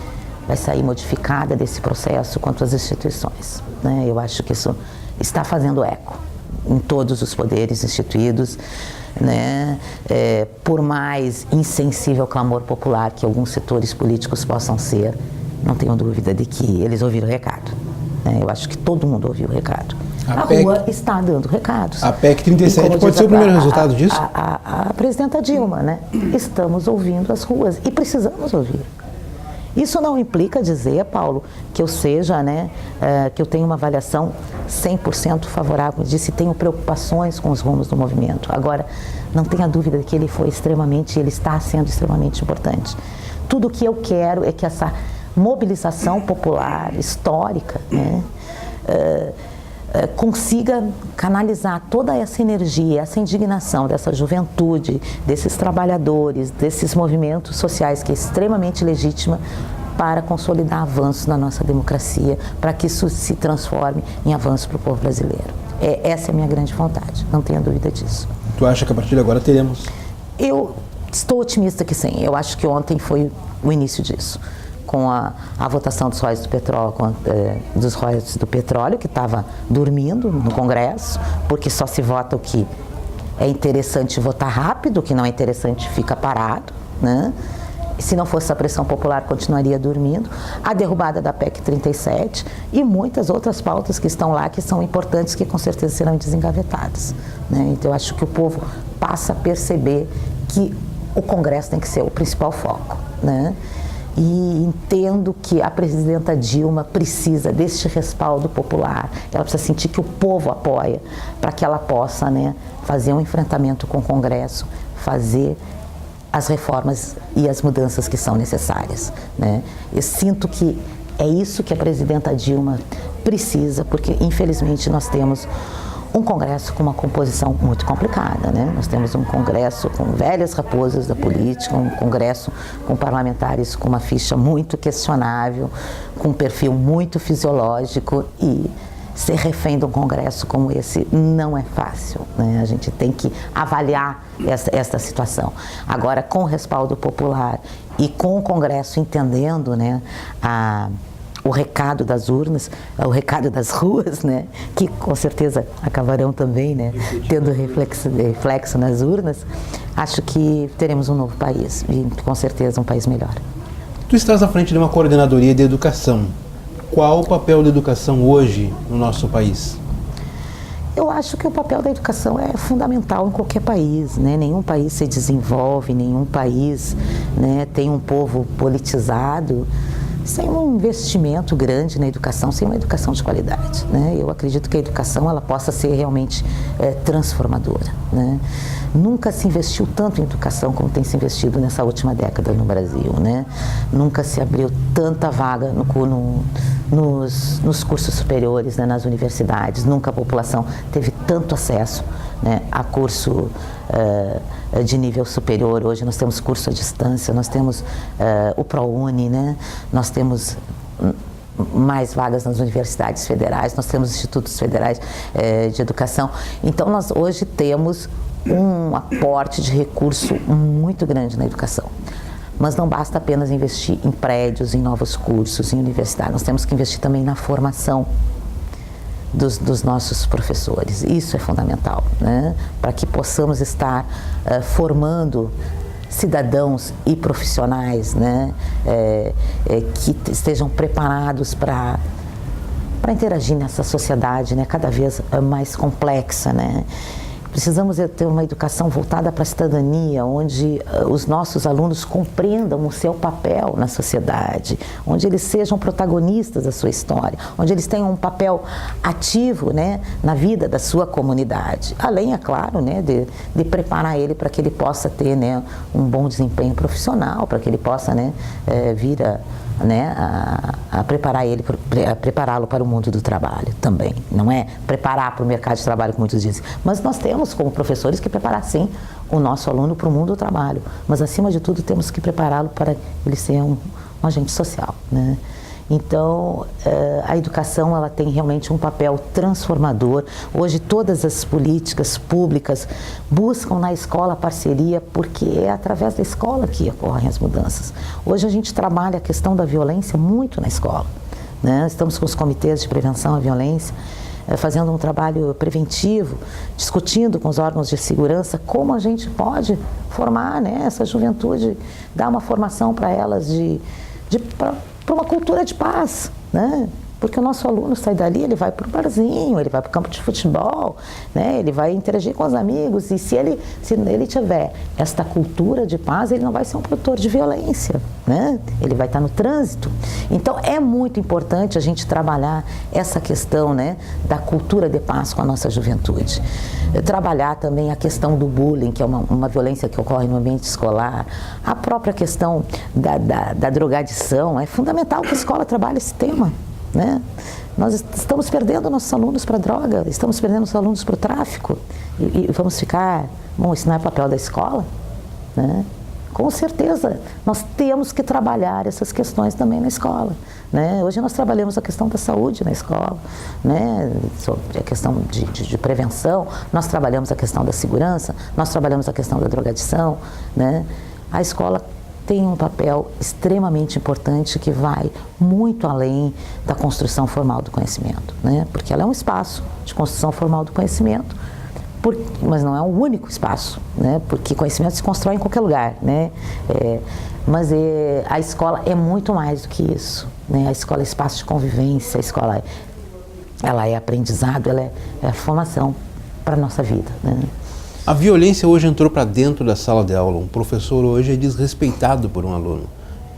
vai sair modificada desse processo, quanto as instituições, né? Eu acho que isso está fazendo eco em todos os poderes instituídos, né? Por mais insensível clamor popular que alguns setores políticos possam ser, não tenho dúvida de que eles ouviram o recado, né? Eu acho que todo mundo ouviu o recado. A rua está dando recados. A PEC 37 pode ser o primeiro resultado disso? A presidenta Dilma, né? Estamos ouvindo as ruas e precisamos ouvir. Isso não implica dizer, Paulo, que eu seja, né, que eu tenho uma avaliação 100% favorável, de se tenho preocupações com os rumos do movimento. Agora, não tenha dúvida de que ele está sendo extremamente importante. Tudo o que eu quero é que essa mobilização popular, histórica, né, consiga canalizar toda essa energia, essa indignação dessa juventude, desses trabalhadores, desses movimentos sociais, que é extremamente legítima, para consolidar avanços na nossa democracia, para que isso se transforme em avanço para o povo brasileiro. Essa é a minha grande vontade, não tenha dúvida disso. Tu acha que a partir de agora teremos? Eu estou otimista que sim. Eu acho que ontem foi o início disso, com a votação dos royalties do petróleo, que estava dormindo no Congresso, porque só se vota o que é interessante votar rápido, o que não é interessante fica parado, né? se não fosse a pressão popular, continuaria dormindo, a derrubada da PEC 37 e muitas outras pautas que estão lá, que são importantes, que com certeza serão desengavetadas, né? Então, eu acho que o povo passa a perceber que o Congresso tem que ser o principal foco, né? E entendo que a presidenta Dilma precisa deste respaldo popular, ela precisa sentir que o povo apoia, para que ela possa, né, fazer um enfrentamento com o Congresso, fazer as reformas e as mudanças que são necessárias, né? Eu sinto que é isso que a presidenta Dilma precisa, porque infelizmente nós temos um Congresso com uma composição muito complicada, né? Nós temos um Congresso com velhas raposas da política, um Congresso com parlamentares com uma ficha muito questionável, com um perfil muito fisiológico, e ser refém de um Congresso como esse não é fácil, né? A gente tem que avaliar esta situação. Agora, com o respaldo popular e com o Congresso entendendo, né, o recado das urnas, o recado das ruas, né, que com certeza acabarão também, né, tendo reflexo nas urnas, acho que teremos um novo país e com certeza um país melhor. Tu estás à frente de uma coordenadoria de educação. Qual o papel da educação hoje no nosso país? Eu acho que o papel da educação é fundamental em qualquer país, né? Nenhum país se desenvolve, nenhum país, né, tem um povo politizado sem um investimento grande na educação, sem uma educação de qualidade, né? Eu acredito que a educação ela possa ser realmente transformadora, né? Nunca se investiu tanto em educação como tem se investido nessa última década no Brasil, né? Nunca se abriu tanta vaga nos cursos superiores, né, nas universidades. Nunca a população teve tanto acesso, né, a curso de nível superior. Hoje nós temos curso à distância, nós temos o ProUni, né? Nós temos mais vagas nas universidades federais, nós temos institutos federais de educação. Então, nós hoje temos um aporte de recurso muito grande na educação. Mas não basta apenas investir em prédios, em novos cursos, em universidade. Nós temos que investir também na formação dos nossos professores. Isso é fundamental, né? Para que possamos estar formando cidadãos e profissionais, né? Que estejam preparados para interagir nessa sociedade, né, cada vez mais complexa, né? Precisamos ter uma educação voltada para a cidadania, onde os nossos alunos compreendam o seu papel na sociedade, onde eles sejam protagonistas da sua história, onde eles tenham um papel ativo, né, na vida da sua comunidade. Além, é claro, né, de preparar ele para que ele possa ter, né, um bom desempenho profissional, para que ele possa, né, vir a preparar ele, prepará-lo para o mundo do trabalho também. Não é preparar para o mercado de trabalho, como muitos dizem, mas nós temos como professores que preparar sim o nosso aluno para o mundo do trabalho, mas acima de tudo temos que prepará-lo para ele ser um agente social, né? Então, a educação ela tem realmente um papel transformador. Hoje todas as políticas públicas buscam na escola a parceria, porque é através da escola que ocorrem as mudanças. Hoje a gente trabalha a questão da violência muito na escola, né? Estamos com os comitês de prevenção à violência, fazendo um trabalho preventivo, discutindo com os órgãos de segurança como a gente pode formar, né, essa juventude, dar uma formação para elas para uma cultura de paz, né? Porque o nosso aluno sai dali, ele vai para o barzinho, ele vai para o campo de futebol, né? Ele vai interagir com os amigos, e se ele tiver esta cultura de paz, ele não vai ser um produtor de violência, né? Ele vai estar no trânsito. Então, é muito importante a gente trabalhar essa questão, né, da cultura de paz com a nossa juventude. Trabalhar também a questão do bullying, que é uma violência que ocorre no ambiente escolar. A própria questão da drogadição. É fundamental que a escola trabalhe esse tema, né? Nós estamos perdendo nossos alunos para a droga, estamos perdendo nossos alunos para o tráfico, e vamos ficar, bom, isso não é papel da escola, né? Com certeza, nós temos que trabalhar essas questões também na escola, né? Hoje nós trabalhamos a questão da saúde na escola, né? Sobre a questão de prevenção, nós trabalhamos a questão da segurança, nós trabalhamos a questão da drogadição, né? A escola tem um papel extremamente importante que vai muito além da construção formal do conhecimento, né? Porque ela é um espaço de construção formal do conhecimento, mas não é o único espaço, né? Porque conhecimento se constrói em qualquer lugar, né? Mas a escola é muito mais do que isso, né? A escola é espaço de convivência, a escola ela é aprendizado, ela é formação para a nossa vida, né? A violência hoje entrou para dentro da sala de aula. Um professor hoje é desrespeitado por um aluno.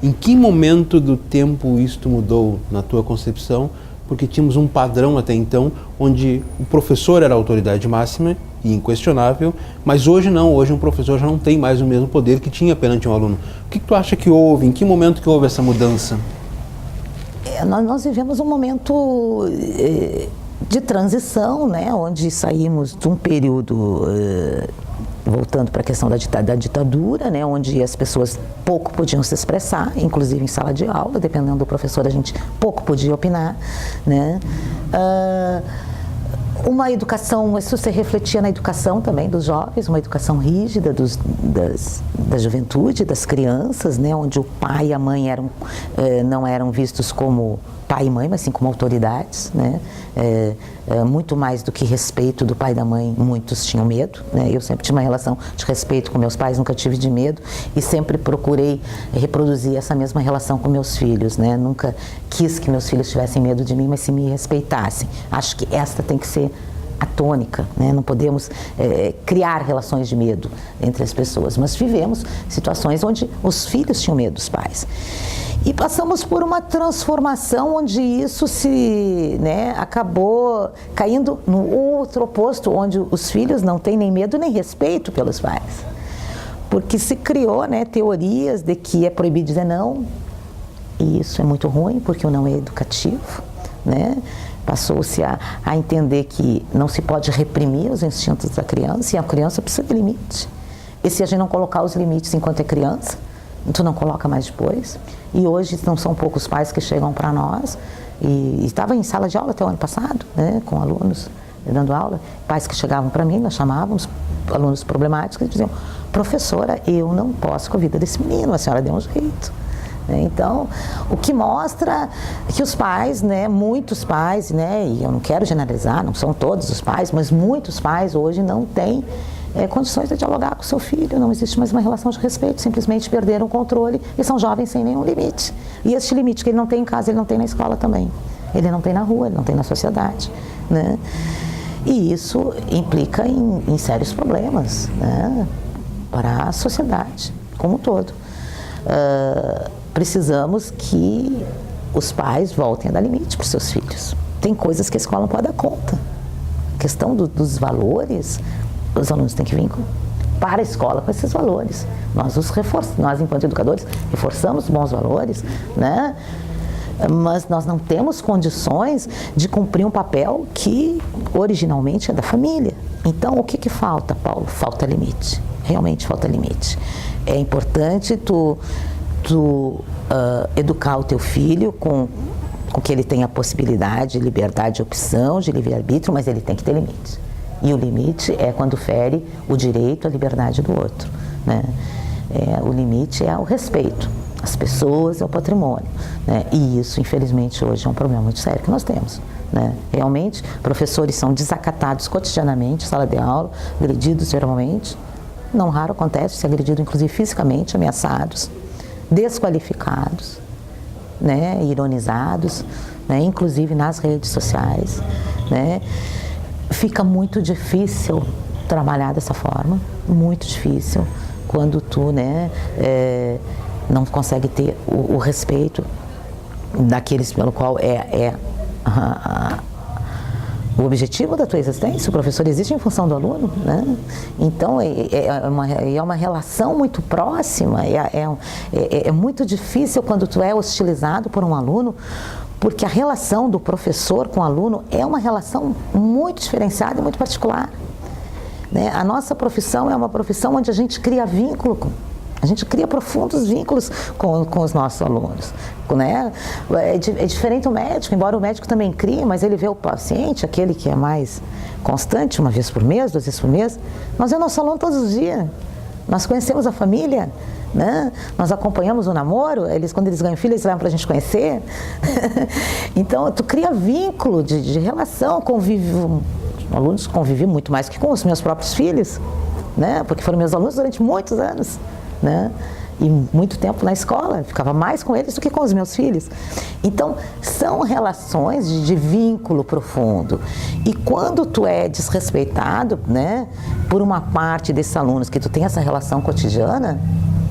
Em que momento do tempo isto mudou na tua concepção? Porque tínhamos um padrão até então, onde o professor era a autoridade máxima e inquestionável, mas hoje não, hoje um professor já não tem mais o mesmo poder que tinha perante um aluno. O que tu acha que houve? Em que momento que houve essa mudança? Nós vivemos um momento de transição, né, onde saímos de um período, voltando para a questão da ditadura, né, onde as pessoas pouco podiam se expressar, inclusive em sala de aula, dependendo do professor, a gente pouco podia opinar, né. Uma educação, isso se refletia na educação também dos jovens, uma educação rígida da juventude, das crianças, né, onde o pai e a mãe não eram vistos como pai e mãe, mas sim como autoridades, né? Muito mais do que respeito do pai e da mãe, muitos tinham medo, né? Eu sempre tive uma relação de respeito com meus pais, nunca tive de medo e sempre procurei reproduzir essa mesma relação com meus filhos, né? Nunca quis que meus filhos tivessem medo de mim, mas se me respeitassem. Acho que esta tem que ser a tônica, né? Não podemos criar relações de medo entre as pessoas, mas vivemos situações onde os filhos tinham medo dos pais. E passamos por uma transformação onde isso acabou caindo no outro oposto, onde os filhos não têm nem medo nem respeito pelos pais. Porque se criou, né, teorias de que é proibido dizer não, e isso é muito ruim, porque o não é educativo, né? Passou-se a entender que não se pode reprimir os instintos da criança, e a criança precisa de limite. E se a gente não colocar os limites enquanto é criança, tu não coloca mais depois. E hoje não são poucos pais que chegam para nós, e estava em sala de aula até o ano passado, né, com alunos dando aula, pais que chegavam para mim, nós chamávamos alunos problemáticos e diziam: professora, eu não posso com a vida desse menino, a senhora deu um jeito. Então, o que mostra que os pais, né, muitos pais, né, e eu não quero generalizar, não são todos os pais, mas muitos pais hoje não têm condições de dialogar com o seu filho, não existe mais uma relação de respeito, simplesmente perderam o controle e são jovens sem nenhum limite. E esse limite que ele não tem em casa, ele não tem na escola também. Ele não tem na rua, ele não tem na sociedade, né? E isso implica em sérios problemas, né, para a sociedade como um todo. Precisamos que os pais voltem a dar limite para os seus filhos. Tem coisas que a escola não pode dar conta. A questão dos valores, os alunos têm que vir para a escola com esses valores. Nós os reforçamos, nós enquanto educadores reforçamos bons valores, né? Mas nós não temos condições de cumprir um papel que originalmente é da família. Então, o que falta, Paulo? Falta limite. Realmente falta limite. É importante tu educar o teu filho com que ele tenha a possibilidade, liberdade de opção, de livre-arbítrio, mas ele tem que ter limite. E o limite é quando fere o direito à liberdade do outro, né? O limite é o respeito às pessoas, ao patrimônio, né? E isso, infelizmente, hoje é um problema muito sério que nós temos, né? Realmente, professores são desacatados cotidianamente em sala de aula, agredidos verbalmente, não raro acontece ser agredido, inclusive fisicamente, ameaçados, desqualificados, né? Ironizados, né? Inclusive nas redes sociais, né? Fica muito difícil trabalhar dessa forma, muito difícil, quando tu, né, não consegue ter o respeito daqueles pelo qual o objetivo da tua existência. O professor existe em função do aluno, né? Então é uma relação muito próxima, é muito difícil quando tu é hostilizado por um aluno, porque a relação do professor com o aluno é uma relação muito diferenciada e muito particular, né? A nossa profissão é uma profissão onde a gente cria vínculo, a gente cria profundos vínculos com os nossos alunos, né? É diferente do médico, embora o médico também crie, mas ele vê o paciente, aquele que é mais constante, uma vez por mês, 2 vezes por mês. Nós vemos nosso aluno todos os dias, nós conhecemos a família, né? Nós acompanhamos o namoro, quando eles ganham filho, eles levam para a gente conhecer. Então, tu cria vínculo de relação, convívio. Alunos convivem muito mais que com os meus próprios filhos, né? Porque foram meus alunos durante muitos anos, né? e muito tempo na escola, ficava mais com eles do que com os meus filhos. Então, são relações de vínculo profundo. E quando tu é desrespeitado, né, por uma parte desses alunos que tu tem essa relação cotidiana,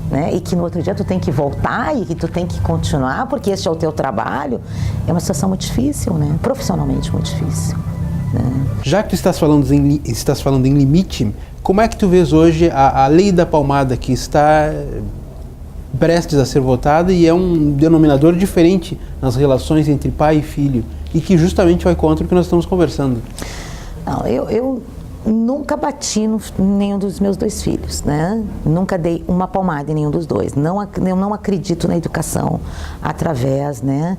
né, e que no outro dia tu tem que voltar e que tu tem que continuar, porque esse é o teu trabalho, é uma situação muito difícil, né, profissionalmente muito difícil. Né. Já que tu estás falando em limite, como é que tu vês hoje a lei da palmada que está prestes a ser votada e é um denominador diferente nas relações entre pai e filho e que justamente vai contra o que nós estamos conversando? Não, eu nunca bati em nenhum dos meus dois filhos, né? Nunca dei uma palmada em nenhum dos dois. Eu não acredito na educação através, né,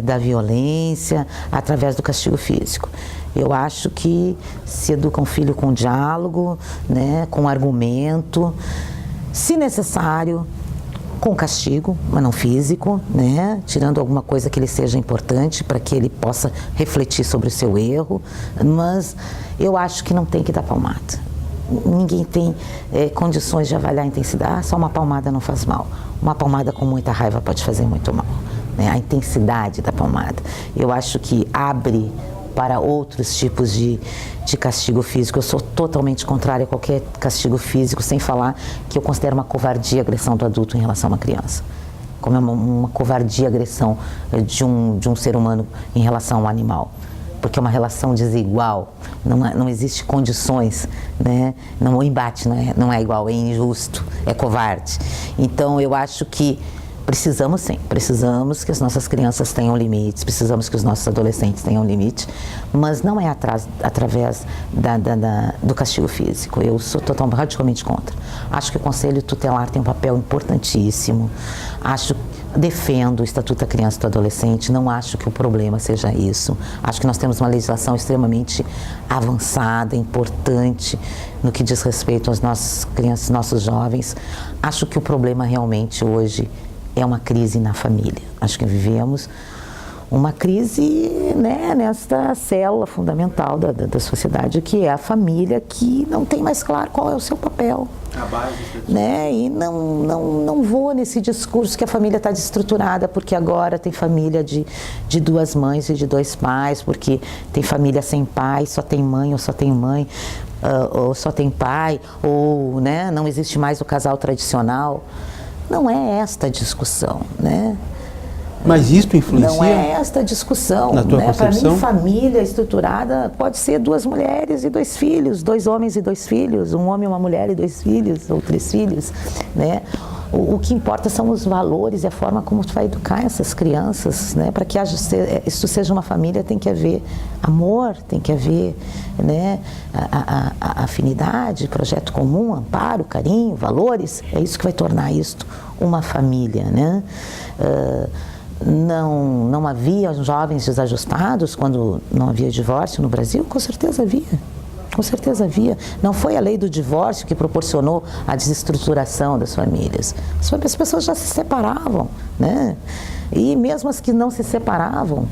da violência, através do castigo físico. Eu acho que se educa um filho com diálogo, né, com argumento, se necessário, com castigo, mas não físico, né? Tirando alguma coisa que ele seja importante para que ele possa refletir sobre o seu erro, mas eu acho que não tem que dar palmada. Ninguém tem condições de avaliar a intensidade, só uma palmada não faz mal. Uma palmada com muita raiva pode fazer muito mal, né? A intensidade da palmada. Eu acho que abre para outros tipos de castigo físico. Eu sou totalmente contrária a qualquer castigo físico, sem falar que eu considero uma covardia a agressão do adulto em relação a uma criança. Como é uma covardia a agressão de um ser humano em relação a um animal. Porque é uma relação desigual, não existe condições, né? O embate não é igual, é injusto, é covarde. Então eu acho que precisamos sim, precisamos que as nossas crianças tenham limites, precisamos que os nossos adolescentes tenham limite, mas não é através do castigo físico. Eu sou radicalmente contra. Acho que o Conselho Tutelar tem um papel importantíssimo, defendo o Estatuto da Criança e do Adolescente, não acho que o problema seja isso. Acho que nós temos uma legislação extremamente avançada, importante, no que diz respeito às nossas crianças, nossos jovens. Acho que o problema realmente hoje é uma crise na família. Acho que vivemos uma crise, né, nesta célula fundamental da sociedade, que é a família, que não tem mais claro qual é o seu papel. A base, né? E não vou nesse discurso que a família está desestruturada, porque agora tem família de duas mães e de dois pais, porque tem família sem pai, só tem mãe ou só tem mãe, ou só tem pai, ou, né, não existe mais o casal tradicional. Não é esta a discussão, né? Mas isso influencia? Não é esta a discussão. Na tua concepção? Para mim, família estruturada pode ser duas mulheres e dois filhos, dois homens e dois filhos, um homem e uma mulher e dois filhos, ou três filhos, né? O que importa são os valores e a forma como tu vai educar essas crianças, né? Para que isso seja uma família, tem que haver amor, tem que haver, né, a afinidade, projeto comum, amparo, carinho, valores. É isso que vai tornar isto uma família, né? Não havia jovens desajustados quando não havia divórcio no Brasil? Com certeza havia. Com certeza havia. Não foi a lei do divórcio que proporcionou a desestruturação das famílias. As pessoas já se separavam, né? E mesmo as que não se separavam,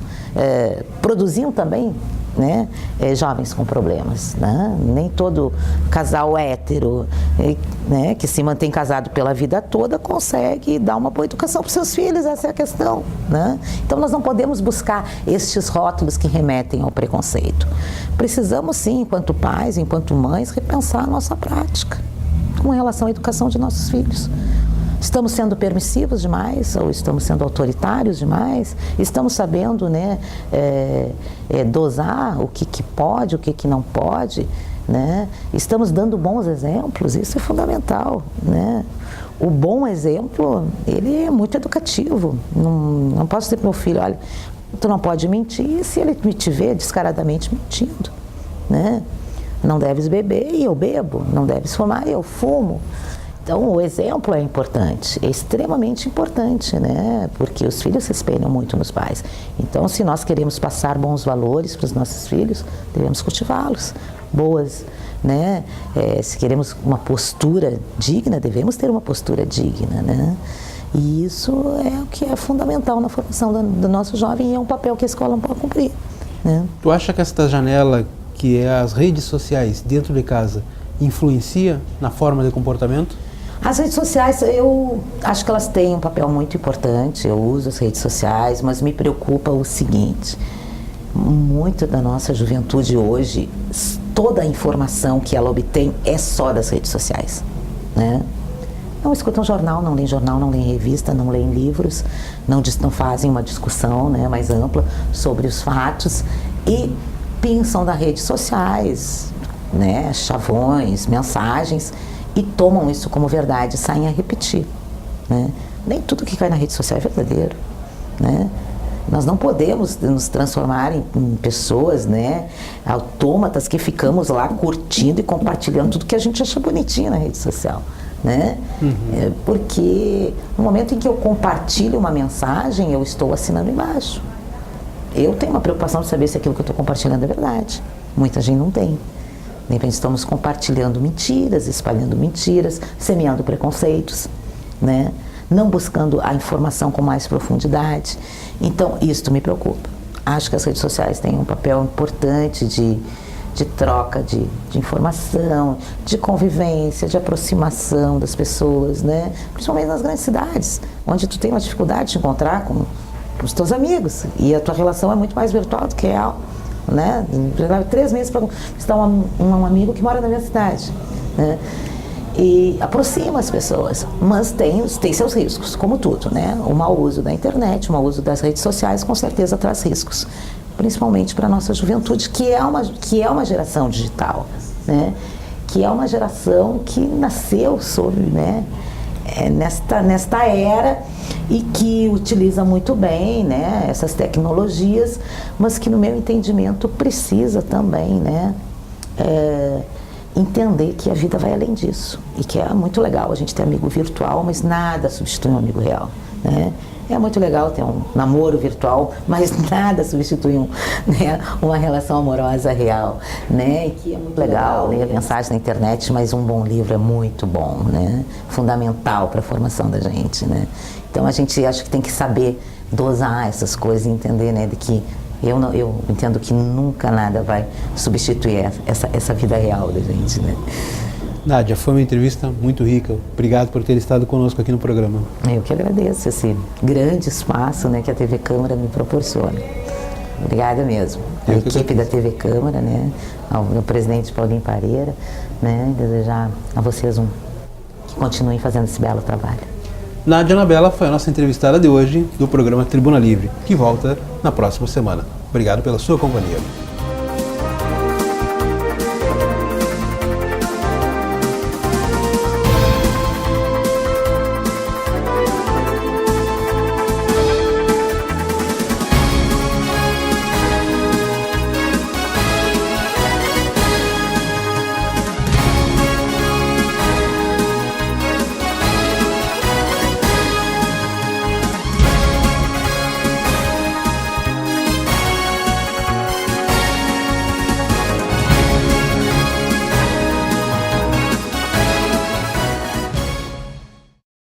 produziam também, né, jovens com problemas, né? Nem todo casal hétero, né, que se mantém casado pela vida toda consegue dar uma boa educação para os seus filhos, essa é a questão, né? Então nós não podemos buscar estes rótulos que remetem ao preconceito. Precisamos sim, enquanto pais, enquanto mães, repensar a nossa prática com relação à educação de nossos filhos. Estamos sendo permissivos demais ou estamos sendo autoritários demais? Estamos sabendo, né, dosar o que pode, o que não pode, né? Estamos dando bons exemplos, isso é fundamental, né? O bom exemplo, ele é muito educativo. Não posso dizer para o meu filho, olha, tu não pode mentir se ele me te vê descaradamente mentindo, né? Não deves beber e eu bebo, não deves fumar e eu fumo. Então, o exemplo é importante, é extremamente importante, né? Porque os filhos se espelham muito nos pais. Então, se nós queremos passar bons valores para os nossos filhos, devemos cultivá-los. Boas, né? Se queremos uma postura digna, devemos ter uma postura digna, né? E isso é o que é fundamental na formação do nosso jovem e é um papel que a escola não pode cumprir, né? Tu acha que esta janela, que é as redes sociais dentro de casa, influencia na forma de comportamento? As redes sociais, eu acho que elas têm um papel muito importante, eu uso as redes sociais, mas me preocupa o seguinte, muito da nossa juventude hoje, toda a informação que ela obtém é só das redes sociais, né? Não escutam jornal, não leem revista, não leem livros, não fazem uma discussão, né, mais ampla sobre os fatos e pensam nas redes sociais, né, chavões, mensagens, e tomam isso como verdade, saem a repetir, né? Nem tudo que cai na rede social é verdadeiro, né? Nós não podemos nos transformar em pessoas, né, autômatas que ficamos lá curtindo e compartilhando tudo que a gente acha bonitinho na rede social, né? Porque no momento em que eu compartilho uma mensagem, eu estou assinando embaixo. Eu tenho uma preocupação de saber se aquilo que eu estou compartilhando é verdade. Muita gente não tem. De repente estamos compartilhando mentiras, espalhando mentiras, semeando preconceitos, né? Não buscando a informação com mais profundidade. Então, isso me preocupa. Acho que as redes sociais têm um papel importante de troca de informação, de convivência, de aproximação das pessoas, né? Principalmente nas grandes cidades, onde tu tem uma dificuldade de encontrar com os teus amigos e a tua relação é muito mais virtual do que real, né? 3 meses para visitar um amigo que mora na minha cidade, né? E aproxima as pessoas, mas tem seus riscos, como tudo, né? O mau uso da internet, o mau uso das redes sociais, com certeza traz riscos, principalmente para a nossa juventude, que é uma geração digital, né? Que é uma geração que nasceu sob, né, nesta era e que utiliza muito bem, né, essas tecnologias, mas que no meu entendimento precisa também, né, entender que a vida vai além disso e que é muito legal a gente ter amigo virtual, mas nada substitui um amigo real, né? É muito legal ter um namoro virtual, mas nada substitui né, uma relação amorosa real, né? E que é muito legal ler mensagem na internet, mas um bom livro é muito bom, né? Fundamental para a formação da gente, né? Então a gente acha que tem que saber dosar essas coisas e entender, né, de que eu entendo que nunca nada vai substituir essa vida real da gente, né? Nádia, foi uma entrevista muito rica. Obrigado por ter estado conosco aqui no programa. Eu que agradeço esse grande espaço, né, que a TV Câmara me proporciona. Obrigada mesmo. A equipe da TV Câmara, né, ao presidente Paulinho Pareira, né, desejar a vocês que continuem fazendo esse belo trabalho. Nádia Anabela foi a nossa entrevistada de hoje do programa Tribuna Livre, que volta na próxima semana. Obrigado pela sua companhia.